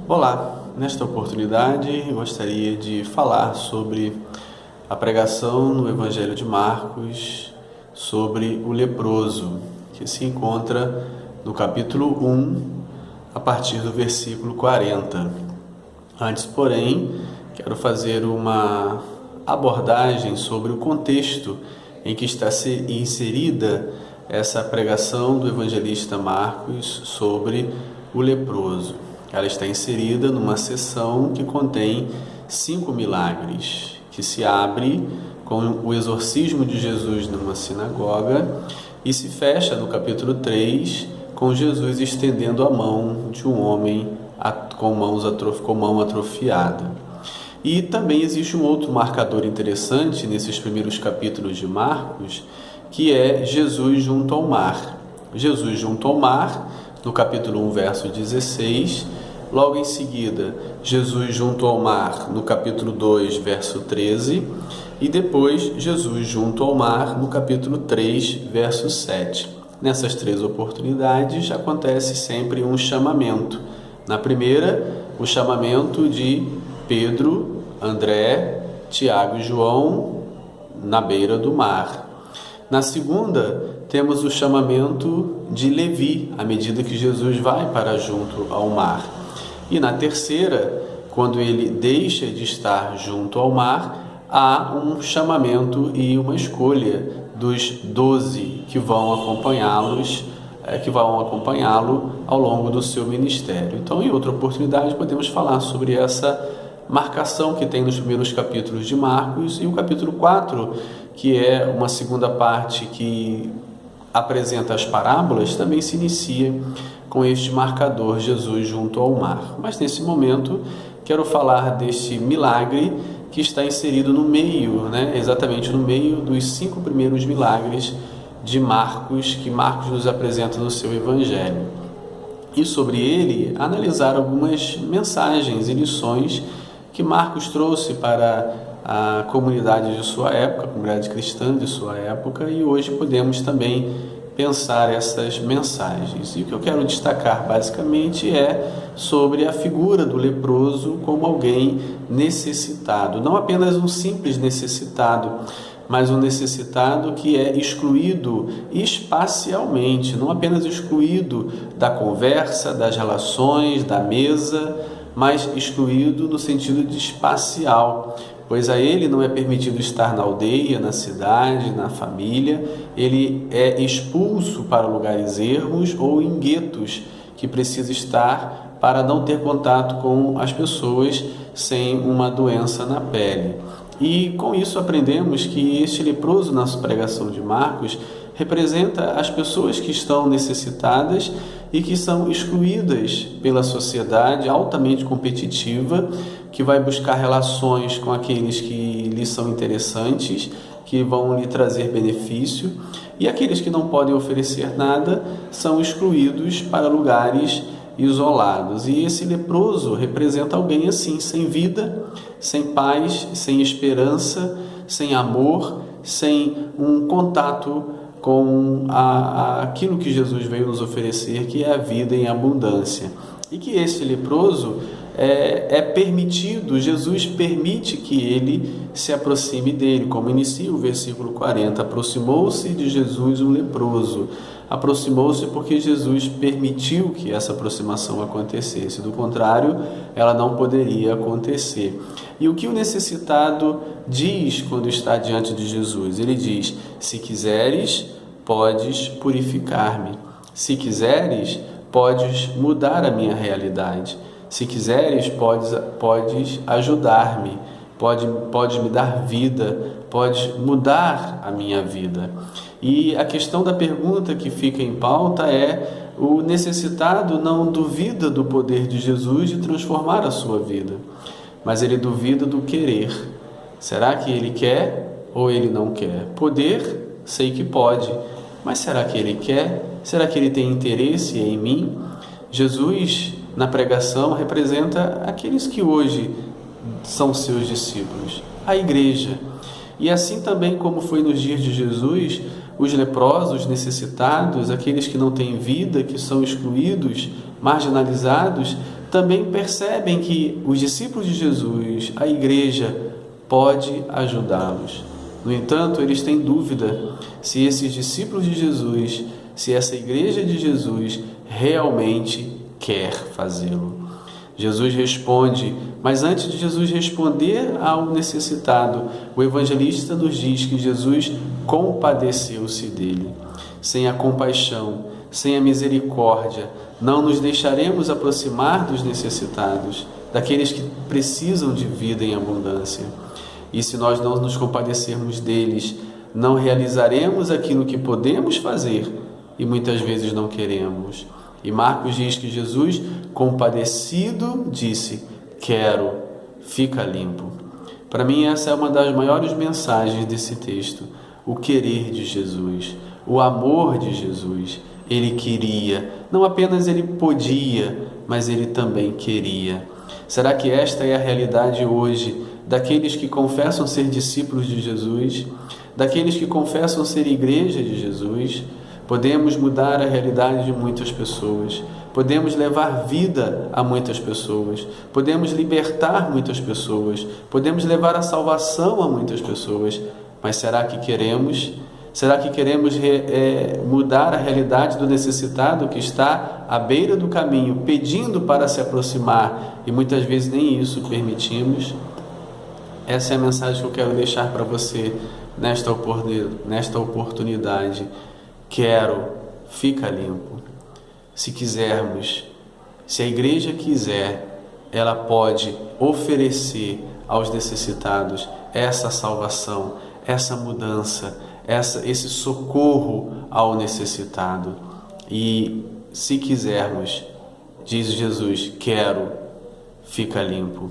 Olá, nesta oportunidade gostaria de falar sobre a pregação no Evangelho de Marcos sobre o leproso, que se encontra no capítulo 1, a partir do versículo 40. Antes, porém, quero fazer uma abordagem sobre o contexto em que está inserida essa pregação do evangelista Marcos sobre o leproso. Ela está inserida numa seção que contém 5 milagres, que se abre com o exorcismo de Jesus numa sinagoga e se fecha no capítulo 3 com Jesus estendendo a mão de um homem com mão atrofiada. E também existe um outro marcador interessante nesses primeiros capítulos de Marcos, que é Jesus junto ao mar. Jesus junto ao mar, no capítulo 1, verso 16, logo em seguida, Jesus junto ao mar, no capítulo 2, verso 13, e depois Jesus junto ao mar, no capítulo 3, verso 7. Nessas 3 oportunidades acontece sempre um chamamento. Na primeira, o chamamento de Pedro, André, Tiago e João na beira do mar. Na segunda, temos o chamamento de Levi, à medida que Jesus vai para junto ao mar. E na terceira, quando ele deixa de estar junto ao mar, há um chamamento e uma escolha dos 12 que vão acompanhá-lo ao longo do seu ministério. Então, em outra oportunidade, podemos falar sobre essa marcação que tem nos primeiros capítulos de Marcos e o capítulo 4, que é uma segunda parte que apresenta as parábolas, também se inicia com este marcador Jesus junto ao mar. Mas nesse momento quero falar deste milagre que está inserido no meio, exatamente no meio dos 5 primeiros milagres de Marcos, que Marcos nos apresenta no seu Evangelho. E sobre ele, analisar algumas mensagens e lições que Marcos trouxe para a comunidade de sua época, a comunidade cristã de sua época, e hoje podemos também pensar essas mensagens. E o que eu quero destacar basicamente é sobre a figura do leproso como alguém necessitado, não apenas um simples necessitado, mas um necessitado que é excluído espacialmente, não apenas excluído da conversa, das relações, da mesa, mas excluído no sentido de espacial, pois a ele não é permitido estar na aldeia, na cidade, na família. Ele é expulso para lugares ermos ou em guetos, que precisa estar para não ter contato com as pessoas sem uma doença na pele. E com isso aprendemos que este leproso, na pregação de Marcos, representa as pessoas que estão necessitadas e que são excluídas pela sociedade altamente competitiva, que vai buscar relações com aqueles que lhe são interessantes, que vão lhe trazer benefício, e aqueles que não podem oferecer nada são excluídos para lugares isolados. E esse leproso representa alguém assim, sem vida, sem paz, sem esperança, sem amor, sem um contato com aquilo que Jesus veio nos oferecer, que é a vida em abundância. E que esse leproso é permitido, Jesus permite que ele se aproxime dele, como inicia o versículo 40. Aproximou-se de Jesus um leproso. Aproximou-se porque Jesus permitiu que essa aproximação acontecesse. Do contrário, ela não poderia acontecer. E o que o necessitado diz quando está diante de Jesus? Ele diz: se quiseres, podes purificar-me. Se quiseres, podes mudar a minha realidade. Se quiseres, podes ajudar-me. Pode me dar vida, pode mudar a minha vida. E a questão da pergunta que fica em pauta é: o necessitado não duvida do poder de Jesus de transformar a sua vida, mas ele duvida do querer. Será que ele quer ou ele não quer? Poder, sei que pode, mas será que ele quer? Será que ele tem interesse em mim? Jesus, na pregação, representa aqueles que hoje são seus discípulos, a igreja. E assim também como foi nos dias de Jesus, os leprosos, necessitados, aqueles que não têm vida, que são excluídos, marginalizados, também percebem que os discípulos de Jesus, a igreja, pode ajudá-los. No entanto, eles têm dúvida se esses discípulos de Jesus, se essa igreja de Jesus realmente quer fazê-lo. Jesus responde, mas antes de Jesus responder ao necessitado, o evangelista nos diz que Jesus compadeceu-se dele. Sem a compaixão, sem a misericórdia, não nos deixaremos aproximar dos necessitados, daqueles que precisam de vida em abundância. E se nós não nos compadecermos deles, não realizaremos aquilo que podemos fazer e muitas vezes não queremos. E Marcos diz que Jesus, compadecido, disse: quero, fica limpo. Para mim, essa é uma das maiores mensagens desse texto. O querer de Jesus, o amor de Jesus. Ele queria, não apenas ele podia, mas ele também queria. Será que esta é a realidade hoje daqueles que confessam ser discípulos de Jesus, daqueles que confessam ser igreja de Jesus? Podemos mudar a realidade de muitas pessoas, podemos levar vida a muitas pessoas, podemos libertar muitas pessoas, podemos levar a salvação a muitas pessoas, mas será que queremos? Será que queremos mudar a realidade do necessitado que está à beira do caminho, pedindo para se aproximar e muitas vezes nem isso permitimos? Essa é a mensagem que eu quero deixar para você nesta oportunidade. Quero, fica limpo. Se quisermos, se a igreja quiser, ela pode oferecer aos necessitados essa salvação, essa mudança, esse socorro ao necessitado. E se quisermos, diz Jesus, quero, fica limpo.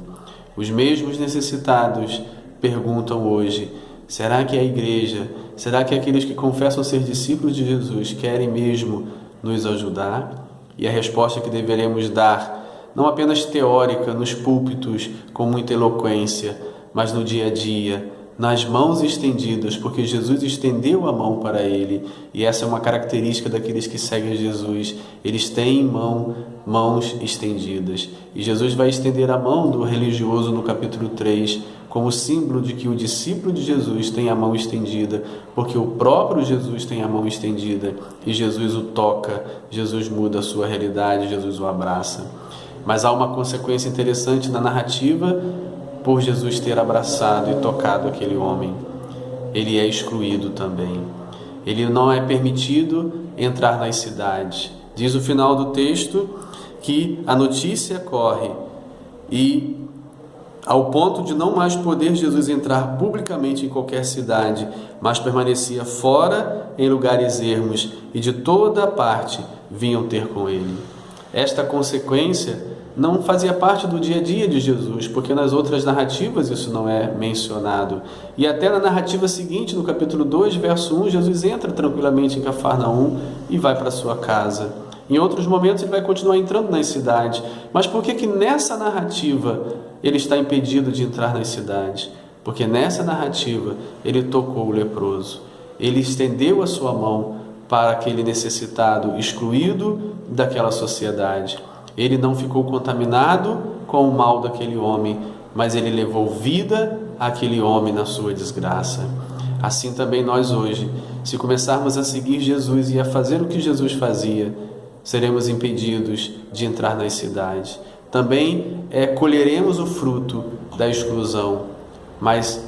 Os mesmos necessitados perguntam hoje, será que a igreja, será que aqueles que confessam ser discípulos de Jesus querem mesmo nos ajudar? E a resposta que deveremos dar, não apenas teórica, nos púlpitos, com muita eloquência, mas no dia a dia, nas mãos estendidas, porque Jesus estendeu a mão para ele, e essa é uma característica daqueles que seguem Jesus, eles têm mãos estendidas, e Jesus vai estender a mão do religioso no capítulo 3, como símbolo de que o discípulo de Jesus tem a mão estendida, porque o próprio Jesus tem a mão estendida, e Jesus o toca, Jesus muda a sua realidade, Jesus o abraça. Mas há uma consequência interessante na narrativa, por Jesus ter abraçado e tocado aquele homem. Ele é excluído também. Ele não é permitido entrar nas cidades. Diz o final do texto que a notícia corre e, ao ponto de não mais poder Jesus entrar publicamente em qualquer cidade, mas permanecia fora em lugares ermos, e de toda parte vinham ter com ele. Esta consequência não fazia parte do dia a dia de Jesus, porque nas outras narrativas isso não é mencionado. E até na narrativa seguinte, no capítulo 2, verso 1, Jesus entra tranquilamente em Cafarnaum e vai para sua casa. Em outros momentos ele vai continuar entrando nas cidades. Mas por que nessa narrativa ele está impedido de entrar nas cidades? Porque nessa narrativa ele tocou o leproso. Ele estendeu a sua mão para aquele necessitado, excluído daquela sociedade. Ele não ficou contaminado com o mal daquele homem, mas ele levou vida àquele homem na sua desgraça. Assim também nós hoje, se começarmos a seguir Jesus e a fazer o que Jesus fazia, seremos impedidos de entrar nas cidades. Também colheremos o fruto da exclusão, mas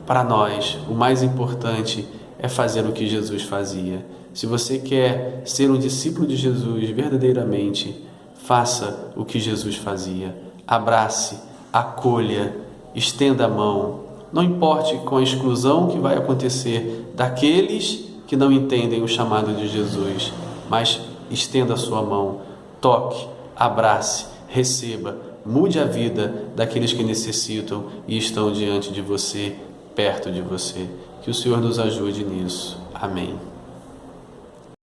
para nós o mais importante é fazer o que Jesus fazia. Se você quer ser um discípulo de Jesus verdadeiramente, faça o que Jesus fazia. Abrace, acolha, estenda a mão. Não importe com a exclusão que vai acontecer daqueles que não entendem o chamado de Jesus, mas estenda a sua mão, toque, abrace, receba, mude a vida daqueles que necessitam e estão diante de você, perto de você. Que o Senhor nos ajude nisso. Amém.